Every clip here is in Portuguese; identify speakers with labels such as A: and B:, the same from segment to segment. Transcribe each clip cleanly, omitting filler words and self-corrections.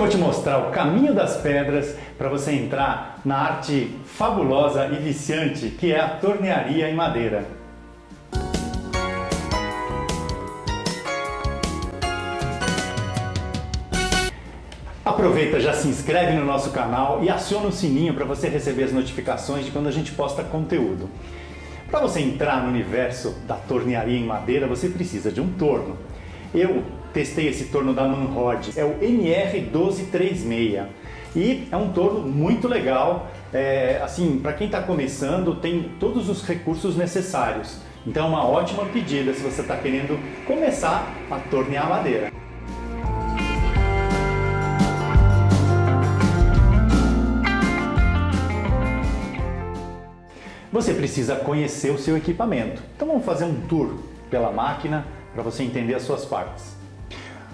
A: vou te mostrar o caminho das pedras para você entrar na arte fabulosa e viciante que é a tornearia em madeira. Aproveita, já se inscreve no nosso canal e aciona o sininho para você receber as notificações de quando a gente posta conteúdo. Para você entrar no universo da tornearia em madeira, você precisa de um torno. Eu testei esse torno da Manrod, é o MR1236 e é um torno muito legal, assim, para quem está começando tem todos os recursos necessários. Então é uma ótima pedida se você está querendo começar a tornear madeira. Você precisa conhecer o seu equipamento. Então vamos fazer um tour pela máquina para você entender as suas partes.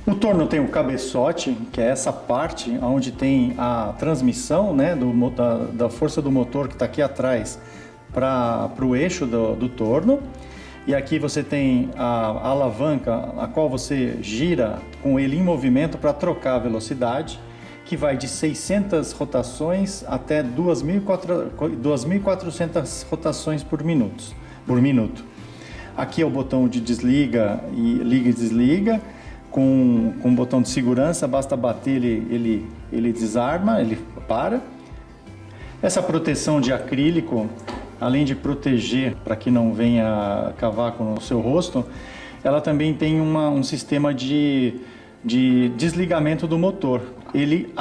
A: No torno tem o cabeçote, que é essa parte onde tem a transmissão, né, da força do motor que está aqui atrás para o eixo do torno. E aqui você tem a alavanca, a qual você gira com ele em movimento para trocar a velocidade, que vai de 600 rotações até 2.400 rotações por minuto. Aqui é o botão de desliga e liga e desliga, com um botão de segurança, basta bater ele desarma, ele para. Essa proteção de acrílico, além de proteger para que não venha cavaco no seu rosto, ela também tem um sistema de desligamento do motor. Ele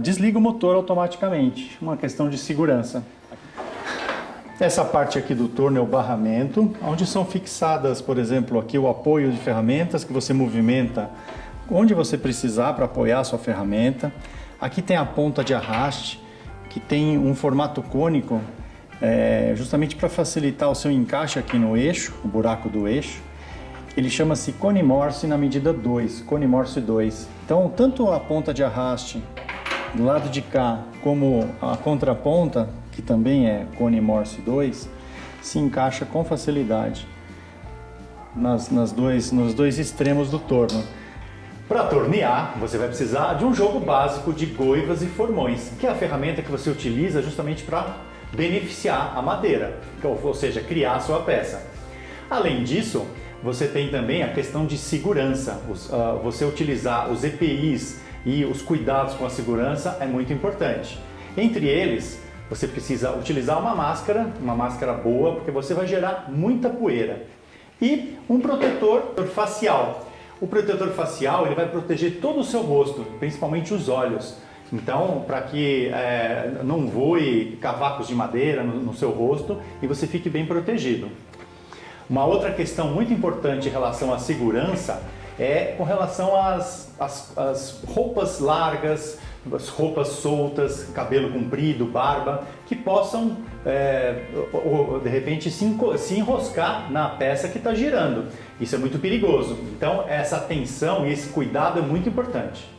A: desliga o motor automaticamente, uma questão de segurança. Essa parte aqui do torno é o barramento, onde são fixadas, por exemplo, aqui o apoio de ferramentas que você movimenta onde você precisar para apoiar a sua ferramenta. Aqui tem a ponta de arraste, que tem um formato cônico, justamente para facilitar o seu encaixe aqui no eixo, o buraco do eixo. Ele chama-se Cone Morse na medida 2, Cone Morse 2. Então, tanto a ponta de arraste do lado de cá, como a contraponta, que também é Cone Morse 2, se encaixa com facilidade nos dois extremos do torno. Para tornear, você vai precisar de um jogo básico de goivas e formões, que é a ferramenta que você utiliza justamente para beneficiar a madeira, ou seja, criar a sua peça. Além disso, você tem também a questão de segurança. Você utilizar os EPIs e os cuidados com a segurança é muito importante. Entre eles, você precisa utilizar uma máscara boa, porque você vai gerar muita poeira. E um protetor facial. O protetor facial ele vai proteger todo o seu rosto, principalmente os olhos. Então, para que não voe cavacos de madeira no seu rosto e você fique bem protegido. Uma outra questão muito importante em relação à segurança é com relação às roupas largas, as roupas soltas, cabelo comprido, barba, que possam, de repente, se enroscar na peça que está girando. Isso é muito perigoso. Então, essa atenção e esse cuidado é muito importante.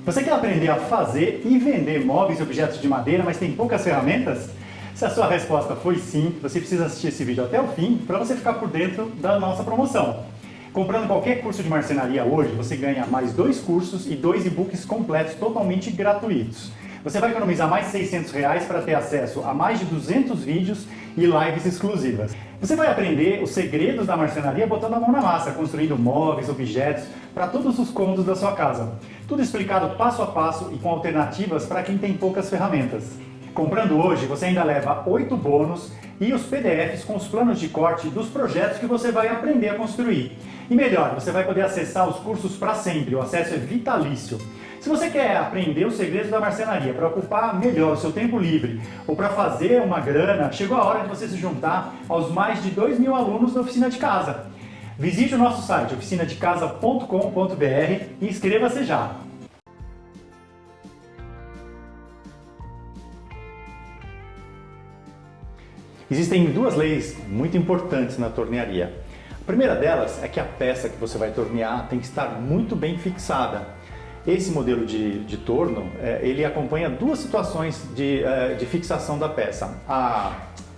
A: Você quer aprender a fazer e vender móveis e objetos de madeira, mas tem poucas ferramentas? Se a sua resposta foi sim, você precisa assistir esse vídeo até o fim para você ficar por dentro da nossa promoção. Comprando qualquer curso de marcenaria hoje, você ganha mais 2 cursos e 2 e-books completos totalmente gratuitos. Você vai economizar mais de R$600 para ter acesso a mais de 200 vídeos e lives exclusivas. Você vai aprender os segredos da marcenaria botando a mão na massa, construindo móveis, objetos para todos os cômodos da sua casa. Tudo explicado passo a passo e com alternativas para quem tem poucas ferramentas. Comprando hoje, você ainda leva 8 bônus e os PDFs com os planos de corte dos projetos que você vai aprender a construir. E melhor, você vai poder acessar os cursos para sempre, o acesso é vitalício. Se você quer aprender os segredos da marcenaria para ocupar melhor o seu tempo livre ou para fazer uma grana, chegou a hora de você se juntar aos mais de 2.000 alunos da Oficina de Casa. Visite o nosso site oficinadecasa.com.br e inscreva-se já! Existem 2 leis muito importantes na tornearia. A primeira delas é que a peça que você vai tornear tem que estar muito bem fixada. Esse modelo de torno, ele acompanha 2 situações de fixação da peça. A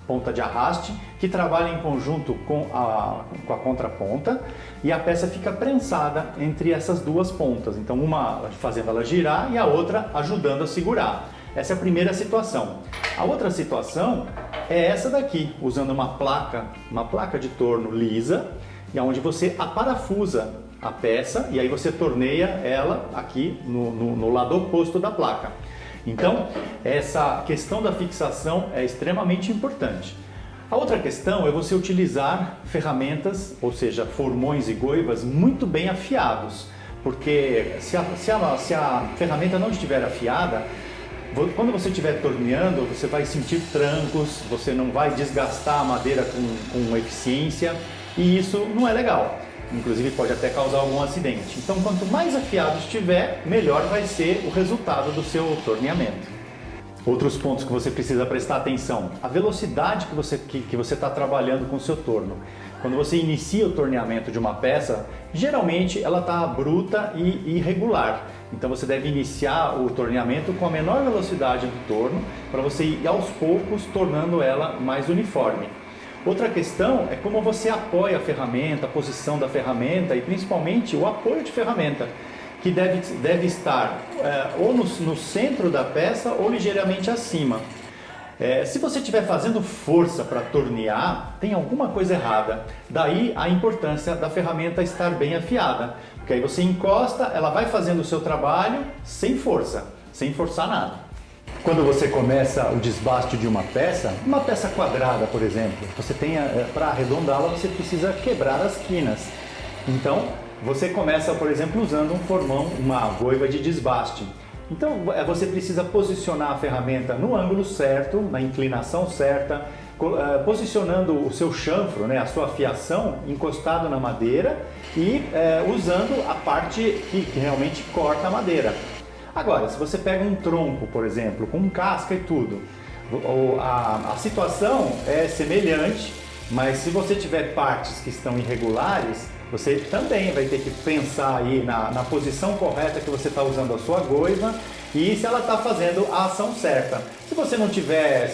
A: ponta de arraste, que trabalha em conjunto com a contraponta, e a peça fica prensada entre essas duas pontas. Então uma fazendo ela girar e a outra ajudando a segurar. Essa é a primeira situação. A outra situação é essa daqui, usando uma placa de torno lisa, e onde você aparafusa a peça e aí você torneia ela aqui no lado oposto da placa. Então, essa questão da fixação é extremamente importante. A outra questão é você utilizar ferramentas, ou seja, formões e goivas muito bem afiados, porque se a ferramenta não estiver afiada, quando você estiver torneando, você vai sentir trancos, você não vai desgastar a madeira com eficiência, e isso não é legal. Inclusive pode até causar algum acidente. Então, quanto mais afiado estiver, melhor vai ser o resultado do seu torneamento. Outros pontos que você precisa prestar atenção: a velocidade que você está trabalhando com o seu torno. Quando você inicia o torneamento de uma peça, geralmente ela está bruta e irregular. Então você deve iniciar o torneamento com a menor velocidade do torno, para você ir aos poucos tornando ela mais uniforme. Outra questão é como você apoia a ferramenta, a posição da ferramenta e principalmente o apoio de ferramenta, que deve estar ou no centro da peça ou ligeiramente acima. Se você estiver fazendo força para tornear, tem alguma coisa errada. Daí a importância da ferramenta estar bem afiada, porque aí você encosta, ela vai fazendo o seu trabalho sem força, sem forçar nada. Quando você começa o desbaste de uma peça quadrada, por exemplo, você tem, para arredondá-la, você precisa quebrar as quinas. Então, você começa, por exemplo, usando um formão, uma goiva de desbaste. Então, você precisa posicionar a ferramenta no ângulo certo, na inclinação certa, posicionando o seu chanfro, né, a sua fiação, encostado na madeira e usando a parte que realmente corta a madeira. Agora, se você pega um tronco, por exemplo, com casca e tudo, a situação é semelhante, mas se você tiver partes que estão irregulares, você também vai ter que pensar aí na posição correta que você está usando a sua goiva e se ela está fazendo a ação certa. Se você não tiver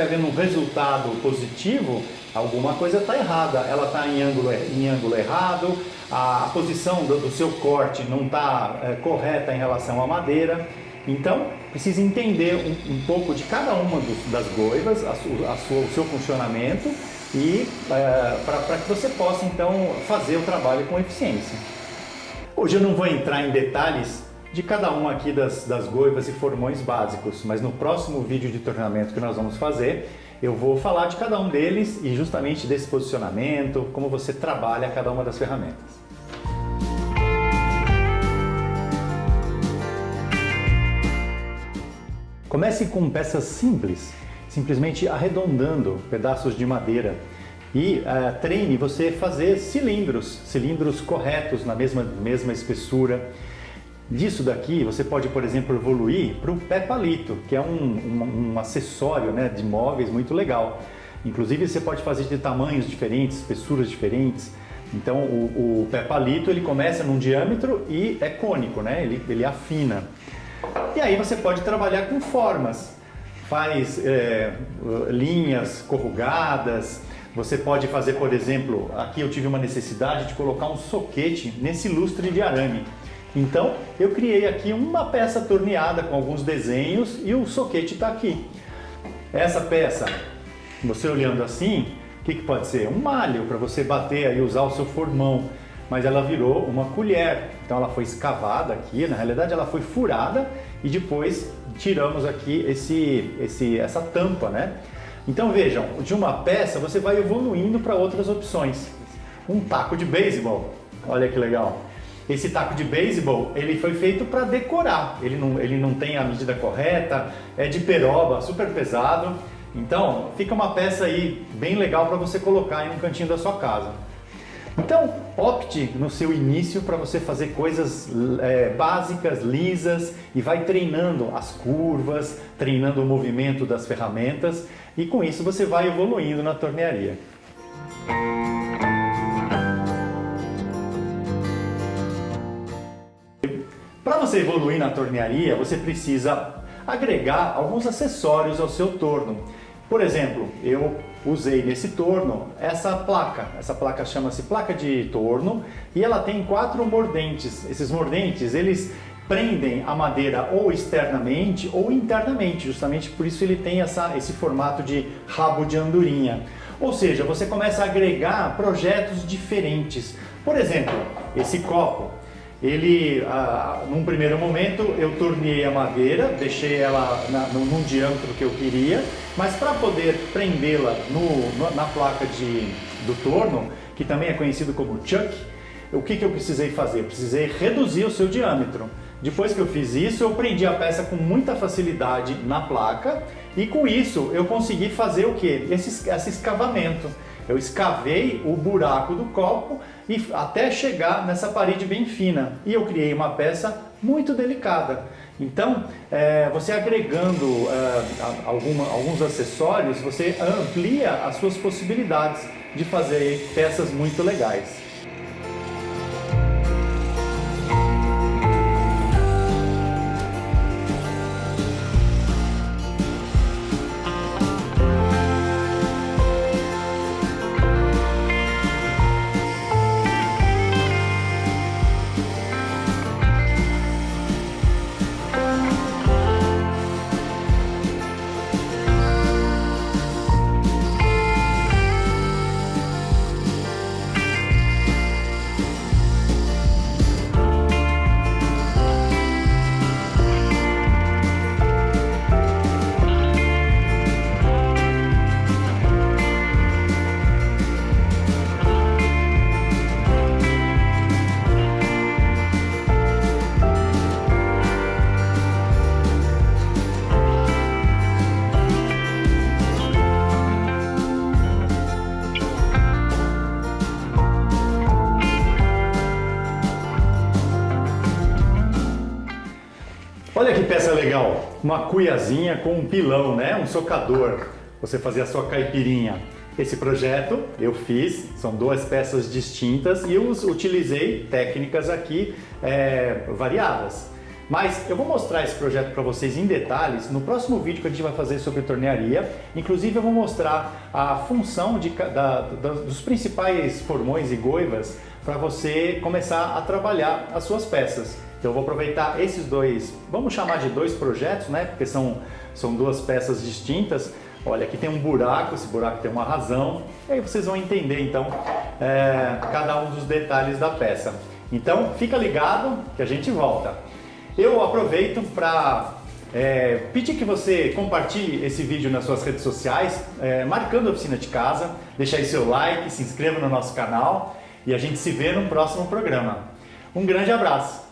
A: vendo um resultado positivo, alguma coisa está errada. Ela está em ângulo errado, a posição do seu corte não está correta em relação à madeira. Então, precisa entender um pouco de cada uma das goivas, o seu funcionamento e para que você possa então fazer o trabalho com eficiência. Hoje eu não vou entrar em detalhes de cada uma aqui das goivas e formões básicos, mas no próximo vídeo de torneamento que nós vamos fazer, eu vou falar de cada um deles e justamente desse posicionamento, como você trabalha cada uma das ferramentas. Comece com peças simples, simplesmente arredondando pedaços de madeira e treine você fazer cilindros corretos na mesma espessura. Disso daqui você pode, por exemplo, evoluir para o pé palito, que é um acessório, né, de móveis muito legal. Inclusive você pode fazer de tamanhos diferentes, espessuras diferentes. Então o pé palito ele começa num diâmetro e é cônico, né? Ele afina. E aí você pode trabalhar com formas, faz linhas corrugadas. Você pode fazer, por exemplo, aqui eu tive uma necessidade de colocar um soquete nesse lustre de arame. Então eu criei aqui uma peça torneada com alguns desenhos e o soquete está aqui. Essa peça, você olhando assim, o que pode ser? Um malho para você bater e usar o seu formão. Mas ela virou uma colher, então ela foi escavada aqui, na realidade ela foi furada e depois tiramos aqui essa tampa, né? Então vejam, de uma peça você vai evoluindo para outras opções. Um taco de beisebol, olha que legal. Esse taco de beisebol ele foi feito para decorar, ele não tem a medida correta, é de peroba, super pesado. Então fica uma peça aí bem legal para você colocar aí no cantinho da sua casa. Então, opte no seu início para você fazer coisas básicas, lisas e vai treinando as curvas, treinando o movimento das ferramentas e com isso você vai evoluindo na tornearia. Para você evoluir na tornearia, você precisa agregar alguns acessórios ao seu torno. Por exemplo, eu usei nesse torno essa placa chama-se placa de torno e ela tem 4 mordentes. Esses mordentes, eles prendem a madeira ou externamente ou internamente, justamente por isso ele tem esse formato de rabo de andorinha. Ou seja, você começa a agregar projetos diferentes. Por exemplo, esse copo, ele, num primeiro momento, eu torneei a madeira, deixei ela num diâmetro que eu queria, mas para poder prendê-la na placa do torno, que também é conhecido como chuck, o que eu precisei fazer? Eu precisei reduzir o seu diâmetro. Depois que eu fiz isso, eu prendi a peça com muita facilidade na placa e com isso eu consegui fazer o quê? Esse escavamento. Eu escavei o buraco do copo e até chegar nessa parede bem fina. E eu criei uma peça muito delicada. Então, você agregando alguns acessórios, você amplia as suas possibilidades de fazer peças muito legais. Olha que peça legal, uma cuiazinha com um pilão, né? Um socador, você fazer a sua caipirinha. Esse projeto eu fiz, são 2 peças distintas e eu utilizei técnicas aqui variadas. Mas eu vou mostrar esse projeto para vocês em detalhes no próximo vídeo que a gente vai fazer sobre tornearia. Inclusive eu vou mostrar a função dos principais formões e goivas para você começar a trabalhar as suas peças. Então eu vou aproveitar esses 2, vamos chamar de 2 projetos, né? Porque são 2 peças distintas. Olha, aqui tem um buraco, esse buraco tem uma razão. E aí vocês vão entender então cada um dos detalhes da peça. Então fica ligado que a gente volta. Eu aproveito para pedir que você compartilhe esse vídeo nas suas redes sociais, marcando a Oficina de Casa, deixa aí seu like, se inscreva no nosso canal e a gente se vê no próximo programa. Um grande abraço!